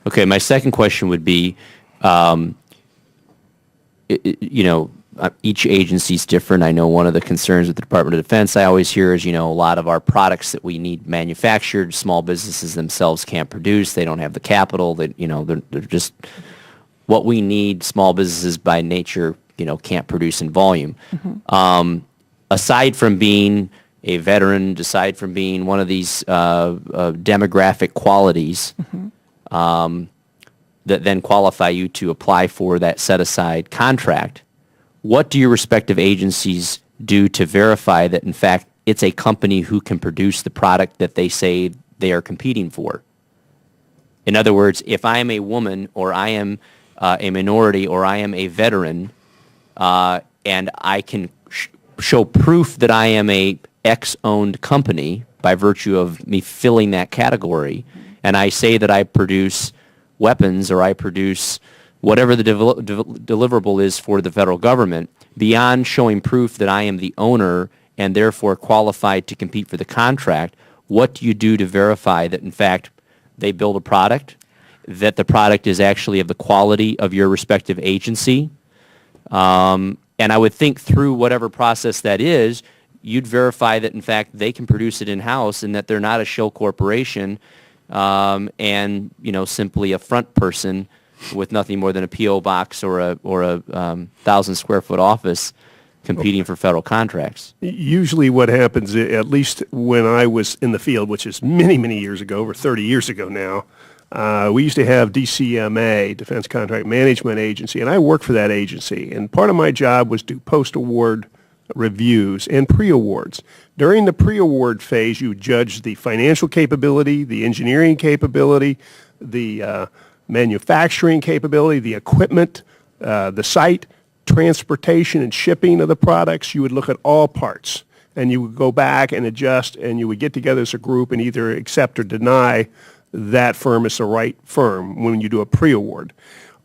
Okay, my second question would be, each agency's different. I know one of the concerns with the Department of Defense I always hear is, a lot of our products that we need manufactured, small businesses themselves can't produce. They don't have the capital. They're just what we need. Small businesses by nature, can't produce in volume. Aside from being a veteran, aside from being one of these demographic qualities that then qualify you to apply for that set-aside contract, what do your respective agencies do to verify that, in fact, it's a company who can produce the product that they say they are competing for? In other words, if I am a woman or I am a minority or I am a veteran and I can show proof that I am a X-owned company by virtue of me filling that category, and I say that I produce weapons or I produce whatever the deliverable is for the federal government, beyond showing proof that I am the owner and therefore qualified to compete for the contract, what do you do to verify that, in fact, they build a product, that the product is actually of the quality of your respective agency? And I would think through whatever process that is, you'd verify that, in fact, they can produce it in-house and that they're not a shill corporation and, simply a front person with nothing more than a P.O. box or a 1,000-square-foot office competing for federal contracts. Usually what happens, at least when I was in the field, which is many, many years ago, over 30 years ago now, we used to have DCMA, Defense Contract Management Agency, and I worked for that agency. And part of my job was to post-award reviews and pre-awards. During the pre-award phase, you judge the financial capability, the engineering capability, the manufacturing capability, the equipment, the site, transportation and shipping of the products. You would look at all parts, and you would go back and adjust, and you would get together as a group and either accept or deny that firm is the right firm when you do a pre-award.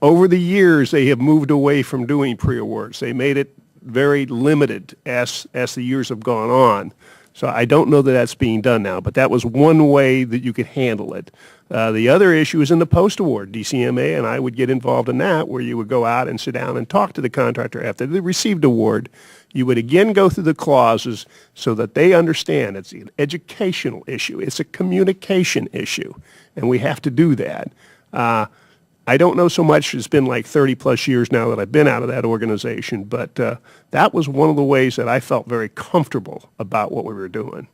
Over the years, they have moved away from doing pre-awards. They made it very limited as the years have gone on. So I don't know that that's being done now, but that was one way that you could handle it. The other issue is in the post-award. DCMA and I would get involved in that, where you would go out and sit down and talk to the contractor after they received award. You would again go through the clauses so that they understand it's an educational issue. It's a communication issue, and we have to do that. I don't know so much. It's been like 30-plus years now that I've been out of that organization, but that was one of the ways that I felt very comfortable about what we were doing.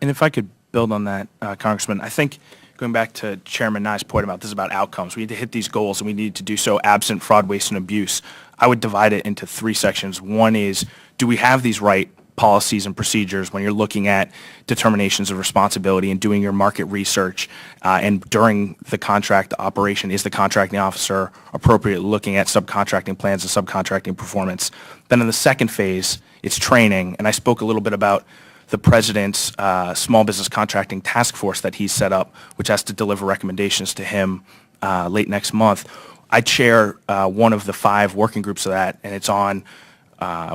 And if I could build on that, Congressman, I think going back to Chairman Nye's point about this is about outcomes. We need to hit these goals, and we need to do so absent fraud, waste, and abuse. I would divide it into three sections. One is, do we have these right policies and procedures when you're looking at determinations of responsibility and doing your market research and during the contract operation, is the contracting officer appropriately looking at subcontracting plans and subcontracting performance? Then in the second phase, it's training, and I spoke a little bit about the President's Small Business Contracting Task Force that he's set up, which has to deliver recommendations to him late next month. I chair one of the 5 working groups of that, and it's on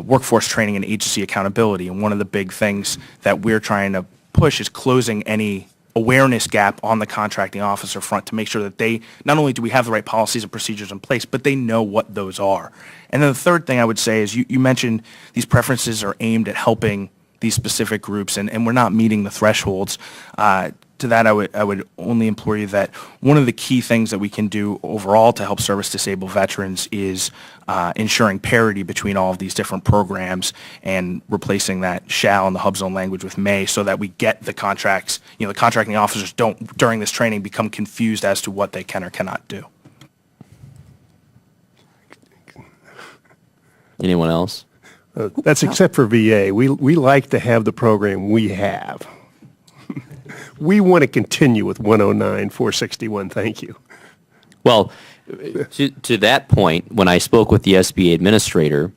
workforce training and agency accountability. And one of the big things that we're trying to push is closing any awareness gap on the contracting officer front to make sure that they, not only do we have the right policies and procedures in place, but they know what those are. And then the third thing I would say is you mentioned these preferences are aimed at helping these specific groups, and we're not meeting the thresholds. To that, I would only implore you that one of the key things that we can do overall to help service disabled veterans is ensuring parity between all of these different programs and replacing that shall in the hub zone language with may, so that we get the contracts, the contracting officers don't, during this training, become confused as to what they can or cannot do. Anyone else? That's except for VA. We like to have the program we have. We want to continue with 109-461. Thank you. Well, to that point, when I spoke with the SBA administrator,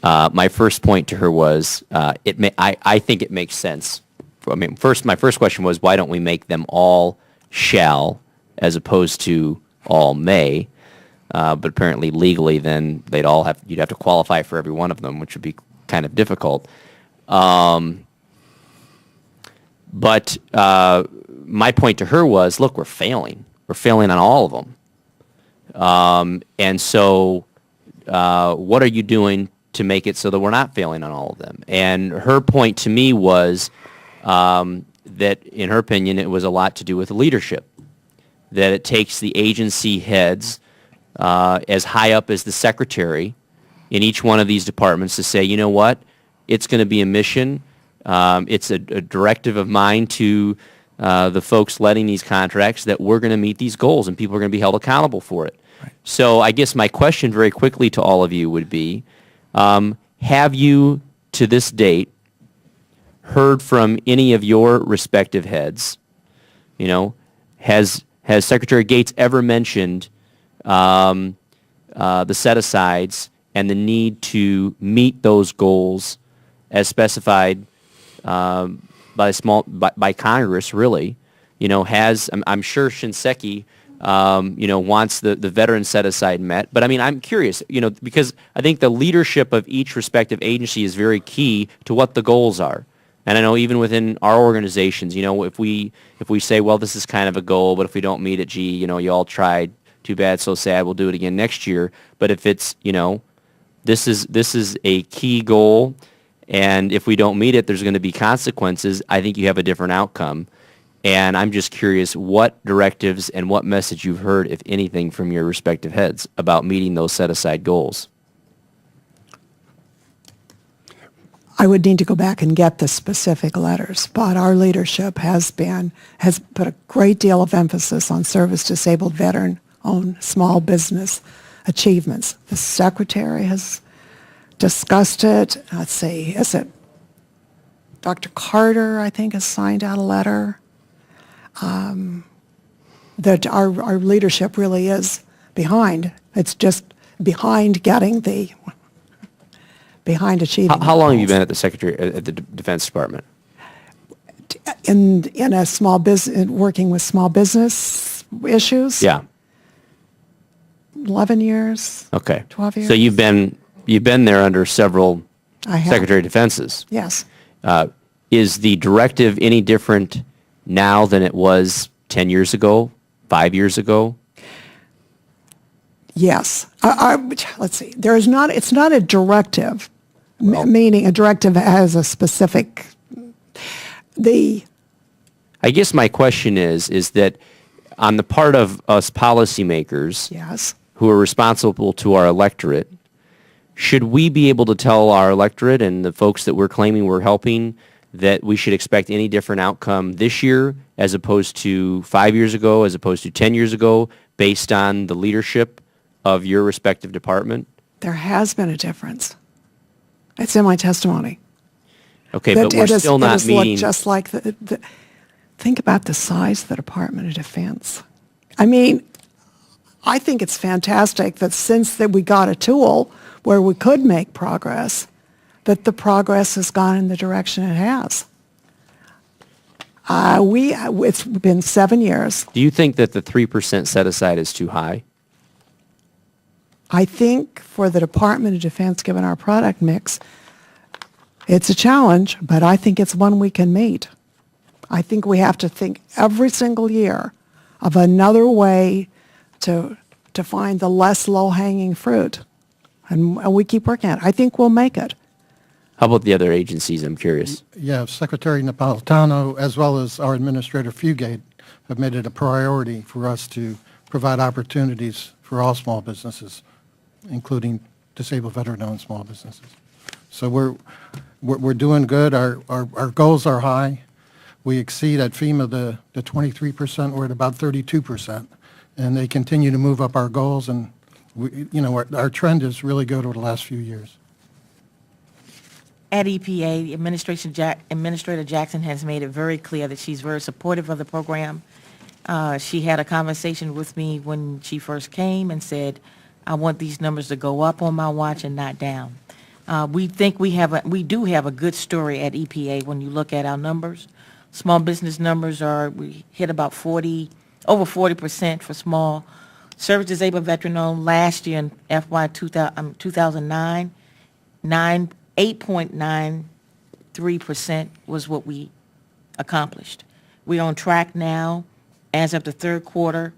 my first point to her was, I think it makes sense. My first question was, why don't we make them all shall as opposed to all may? But apparently legally, then you'd have to qualify for every one of them, which would be kind of difficult. But my point to her was, look, we're failing. We're failing on all of them. And so what are you doing to make it so that we're not failing on all of them? And her point to me was that, in her opinion, it was a lot to do with leadership, that it takes the agency heads as high up as the secretary in each one of these departments to say, you know what, it's going to be a mission. It's a directive of mine to the folks letting these contracts that we're going to meet these goals and people are going to be held accountable for it. Right. So I guess my question very quickly to all of you would be, have you, to this date, heard from any of your respective heads? You know, has Secretary Gates ever mentioned the set-asides and the need to meet those goals as specified by Congress, really? You know, I'm sure Shinseki, wants the veteran set-aside met. But I mean, I'm curious, because I think the leadership of each respective agency is very key to what the goals are. And I know even within our organizations, if we say, well, this is kind of a goal, but if we don't meet it, gee, you all tried, too bad, so sad, we'll do it again next year. But if it's, this is a key goal, and if we don't meet it, there's going to be consequences, I think you have a different outcome. And I'm just curious what directives and what message you've heard, if anything, from your respective heads about meeting those set-aside goals. I would need to go back and get the specific letters, but our leadership has put a great deal of emphasis on service-disabled veteran-owned small business achievements. The Secretary has discussed it. Let's see, is it Dr. Carter, I think, has signed out a letter. That our leadership really is behind. It's just behind achieving. How long have you been at the Defense Department? In a small business, working with small business issues? Yeah. 11 years. Okay. 12 years. So you've been there under several Secretary of Defenses. Yes. Is the directive any different now than it was 10 years ago, 5 years ago? Yes. Let's see. It's not a directive, meaning a directive has a specific. I guess my question is that on the part of us policymakers, yes, who are responsible to our electorate, should we be able to tell our electorate and the folks that we're claiming we're helping that we should expect any different outcome this year as opposed to 5 years ago, as opposed to 10 years ago, based on the leadership of your respective department? There has been a difference. It's in my testimony. Okay, but we're still not meeting. Just like think about the size of the Department of Defense. I mean, I think it's fantastic that since we got a tool where we could make progress, that the progress has gone in the direction it has. It's been 7 years. Do you think that the 3% set aside is too high? I think for the Department of Defense, given our product mix, it's a challenge, but I think it's one we can meet. I think we have to think every single year of another way to find the less low-hanging fruit. And we keep working at it. I think we'll make it. How about the other agencies? I'm curious. Yeah, Secretary Napolitano, as well as our Administrator Fugate, have made it a priority for us to provide opportunities for all small businesses, including disabled veteran-owned small businesses. So we're doing good. Our goals are high. We exceed at FEMA the 23%. We're at about 32%, and they continue to move up our goals. And our trend is really good over the last few years. At EPA, Administrator Jackson has made it very clear that she's very supportive of the program. She had a conversation with me when she first came and said, I want these numbers to go up on my watch and not down. We think we do have a good story at EPA when you look at our numbers. Small business numbers we hit about over 40% for small. Service disabled veteran owned last year in FY 2009, 8.93% was what we accomplished. We're on track now, as of the third quarter,